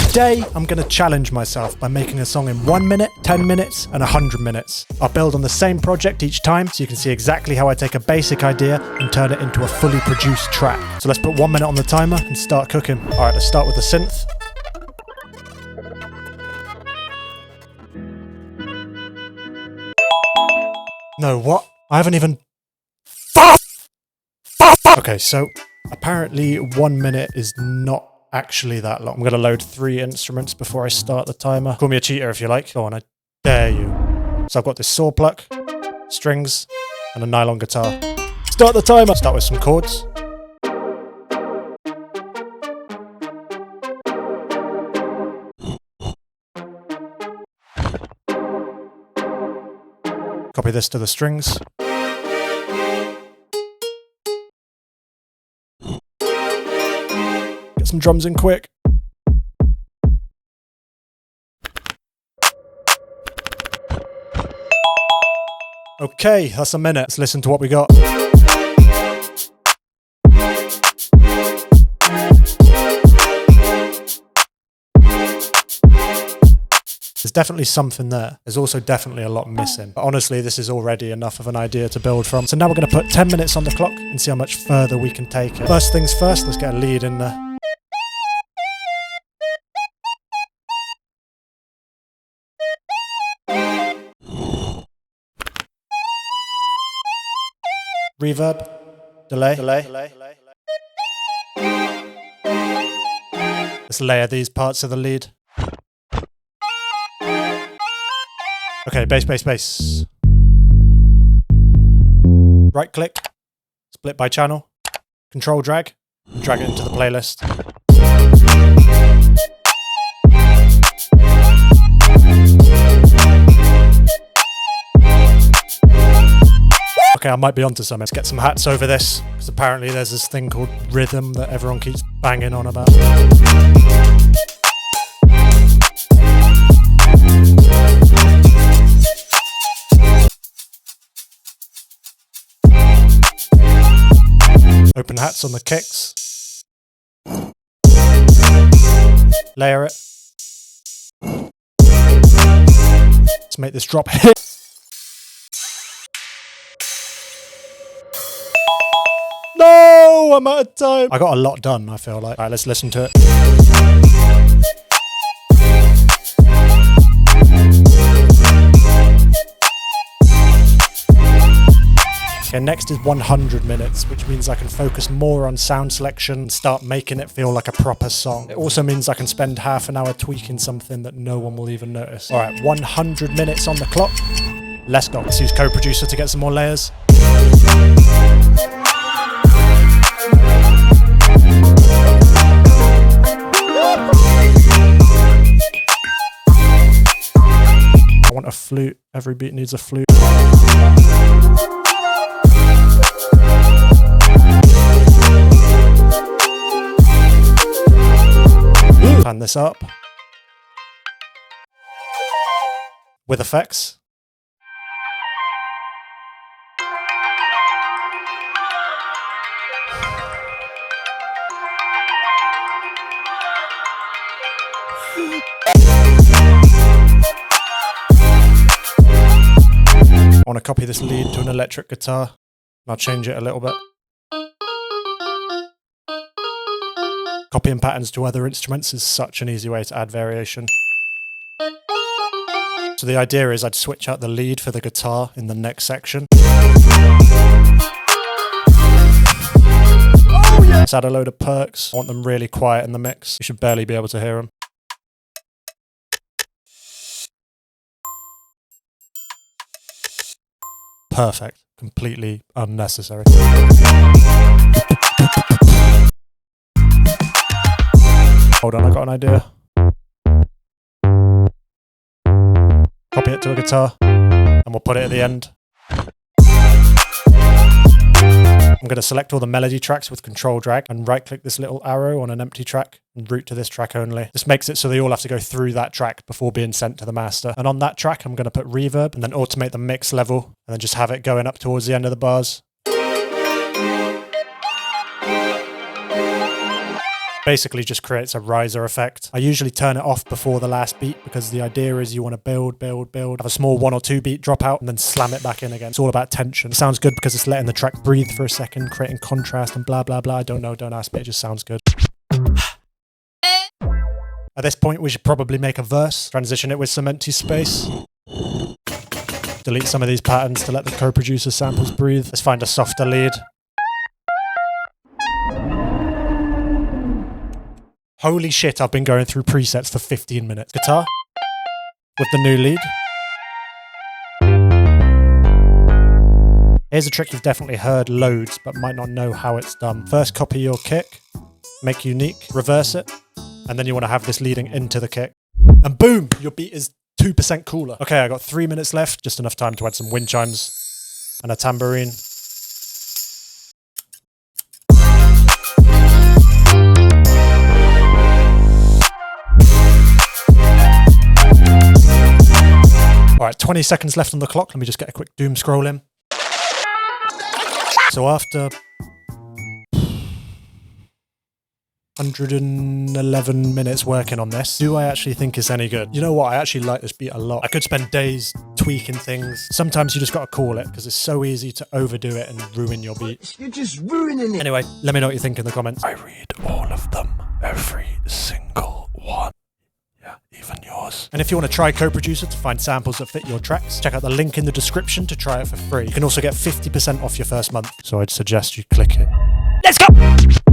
Today, I'm going to challenge myself by making a song in 1 minute, 10 minutes, and 100 minutes. I'll build on the same project each time so you can see exactly how I take a basic idea and turn it into a fully produced track. So let's put 1 minute on the timer and start cooking. Alright, let's start with the synth. No, what? I haven't even... Okay, so apparently 1 minute is not actually that long. I'm going to load 3 instruments before I start the timer. Call me a cheater if you like. Go on, I dare you. So I've got this saw pluck, strings, and a nylon guitar. Start the timer! Start with some chords. Copy this to the strings. Get some drums in quick. Okay, that's a minute. Let's listen to what we got. There's definitely something there. There's also definitely a lot missing. But honestly, this is already enough of an idea to build from. So now we're going to put 10 minutes on the clock and see how much further we can take it. First things first, let's get a lead in there. Reverb, delay. Let's layer these parts of the lead. Okay, bass. Right click, split by channel, control drag, and drag it into the playlist. Okay, I might be onto something. Let's get some hats over this, because apparently there's this thing called rhythm that everyone keeps banging on about. Open hats on the kicks. Layer it. Let's make this drop hit. No, I'm out of time. I got a lot done, I feel like. Alright, let's listen to it. Okay, next is 100 minutes, which means I can focus more on sound selection and start making it feel like a proper song. It also means I can spend half an hour tweaking something that no one will even notice. Alright, 100 minutes on the clock. Let's go. Let's use Co-Producer to get some more layers. I want a flute. Every beat needs a flute. Pan this up. With effects. I want to copy this lead to an electric guitar. I'll change it a little bit. Copying patterns to other instruments is such an easy way to add variation. So the idea is I'd switch out the lead for the guitar in the next section. Oh, yeah. Let's add a load of perks. I want them really quiet in the mix. You should barely be able to hear them. Perfect. Completely unnecessary. Hold on, I got an idea. Copy it to a guitar, and we'll put it at the end. I'm going to select all the melody tracks with control drag and right click this little arrow on an empty track and route to this track only. This makes it so they all have to go through that track before being sent to the master. And on that track, I'm going to put reverb and then automate the mix level and then just have it going up towards the end of the bars. Basically just creates a riser effect. I usually turn it off before the last beat because the idea is you want to build, have a small 1 or 2 beat drop out and then slam it back in again. It's all about tension. It sounds good because it's letting the track breathe for a second, creating contrast and blah, blah, blah. I don't know, don't ask me, it just sounds good. At this point, we should probably make a verse, transition it with some empty space. Delete some of these patterns to let the co-producer samples breathe. Let's find a softer lead. Holy shit, I've been going through presets for 15 minutes. Guitar with the new lead. Here's a trick you've definitely heard loads, but might not know how it's done. First, copy your kick, make unique, reverse it, and then you want to have this leading into the kick. And boom, your beat is 2% cooler. Okay, I got 3 minutes left, just enough time to add some wind chimes and a tambourine. All right, 20 seconds left on the clock. Let me just get a quick doom scroll in. So after 111 minutes working on this, do I actually think it's any good? You know what? I actually like this beat a lot. I could spend days tweaking things. Sometimes you just got to call it because it's so easy to overdo it and ruin your beat. You're just ruining it. Anyway, let me know what you think in the comments. I read all of them, every single one. Yeah, even yours. And if you want to try Co-Producer to find samples that fit your tracks, check out the link in the description to try it for free. You can also get 50% off your first month, so I'd suggest you click it. Let's go!